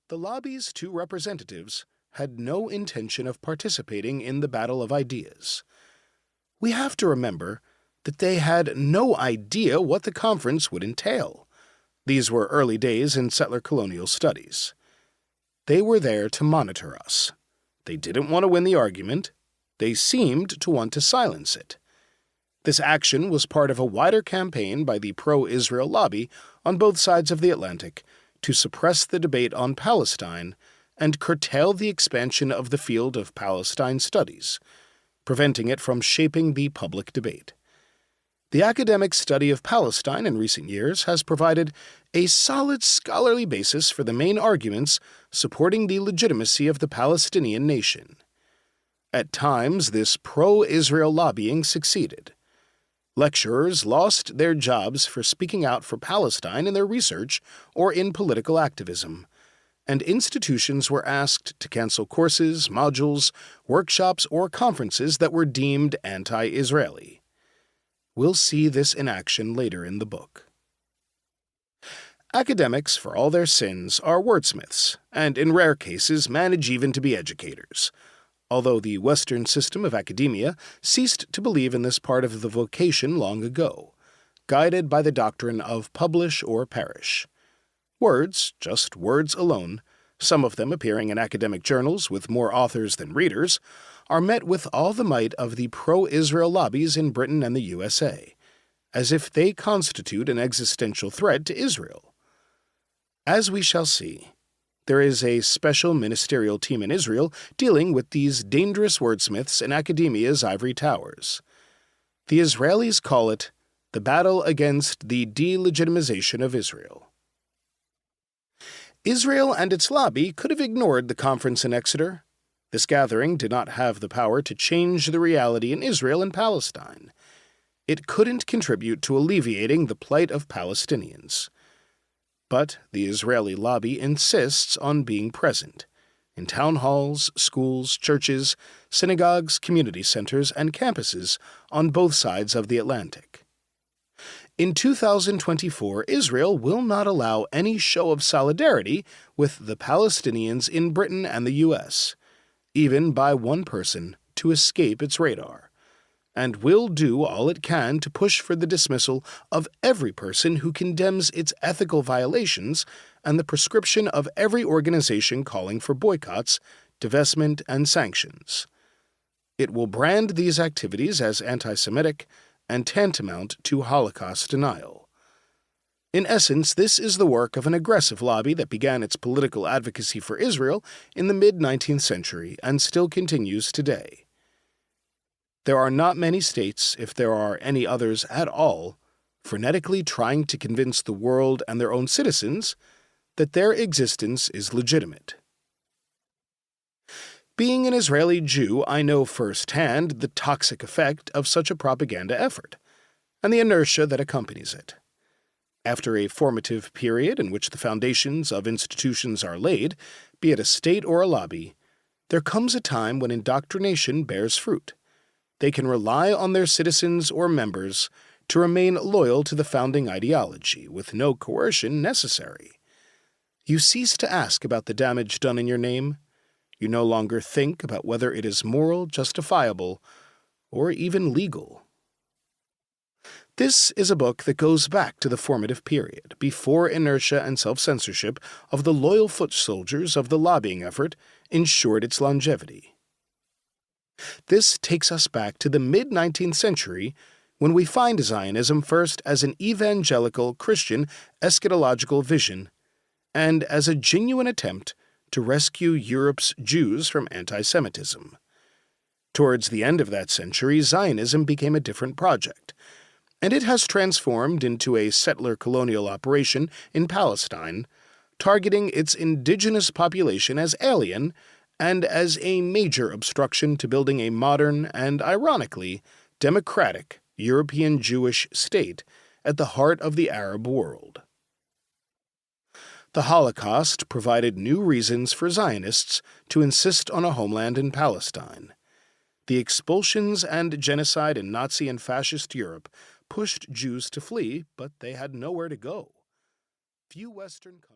The lobby's two representatives had no intention of participating in the battle of ideas. We have to remember that they had no idea what the conference would entail. These were early days in settler colonial studies. They were there to monitor us. They didn't want to win the argument. They seemed to want to silence it. This action was part of a wider campaign by the pro-Israel lobby on both sides of the Atlantic to suppress the debate on Palestine and curtail the expansion of the field of Palestine studies, preventing it from shaping the public debate. The academic study of Palestine in recent years has provided a solid scholarly basis for the main arguments supporting the legitimacy of the Palestinian nation. At times, this pro-Israel lobbying succeeded. Lecturers lost their jobs for speaking out for Palestine in their research or in political activism, and institutions were asked to cancel courses, modules, workshops, or conferences that were deemed anti-Israeli. We'll see this in action later in the book. Academics, for all their sins, are wordsmiths, and in rare cases manage even to be educators, although the Western system of academia ceased to believe in this part of the vocation long ago, guided by the doctrine of publish or perish. Words, just words alone, some of them appearing in academic journals with more authors than readers, are met with all the might of the pro-Israel lobbies in Britain and the USA, as if they constitute an existential threat to Israel. As we shall see, there is a special ministerial team in Israel dealing with these dangerous wordsmiths in academia's ivory towers. The Israelis call it the battle against the delegitimization of Israel. Israel and its lobby could have ignored the conference in Exeter. This gathering did not have the power to change the reality in Israel and Palestine. It couldn't contribute to alleviating the plight of Palestinians. But the Israeli lobby insists on being present in town halls, schools, churches, synagogues, community centers, and campuses on both sides of the Atlantic. In 2024, Israel will not allow any show of solidarity with the Palestinians in Britain and the U.S., even by one person, to escape its radar, and will do all it can to push for the dismissal of every person who condemns its ethical violations and the proscription of every organization calling for boycotts, divestment, and sanctions. It will brand these activities as anti-Semitic and tantamount to Holocaust denial. In essence, this is the work of an aggressive lobby that began its political advocacy for Israel in the mid-19th century and still continues today. There are not many states, if there are any others at all, frenetically trying to convince the world and their own citizens that their existence is legitimate. Being an Israeli Jew, I know firsthand the toxic effect of such a propaganda effort, and the inertia that accompanies it. After a formative period in which the foundations of institutions are laid, be it a state or a lobby, there comes a time when indoctrination bears fruit. They can rely on their citizens or members to remain loyal to the founding ideology, with no coercion necessary. You cease to ask about the damage done in your name. You no longer think about whether it is moral, justifiable, or even legal. This is a book that goes back to the formative period, before inertia and self-censorship of the loyal foot soldiers of the lobbying effort ensured its longevity. This takes us back to the mid-19th century, when we find Zionism first as an evangelical Christian eschatological vision, and as a genuine attempt to rescue Europe's Jews from anti-Semitism. Towards the end of that century, Zionism became a different project, and it has transformed into a settler colonial operation in Palestine, targeting its indigenous population as alien and as a major obstruction to building a modern and, ironically, democratic European Jewish state at the heart of the Arab world. The Holocaust provided new reasons for Zionists to insist on a homeland in Palestine. The expulsions and genocide in Nazi and fascist Europe pushed Jews to flee, but they had nowhere to go. Few Western countries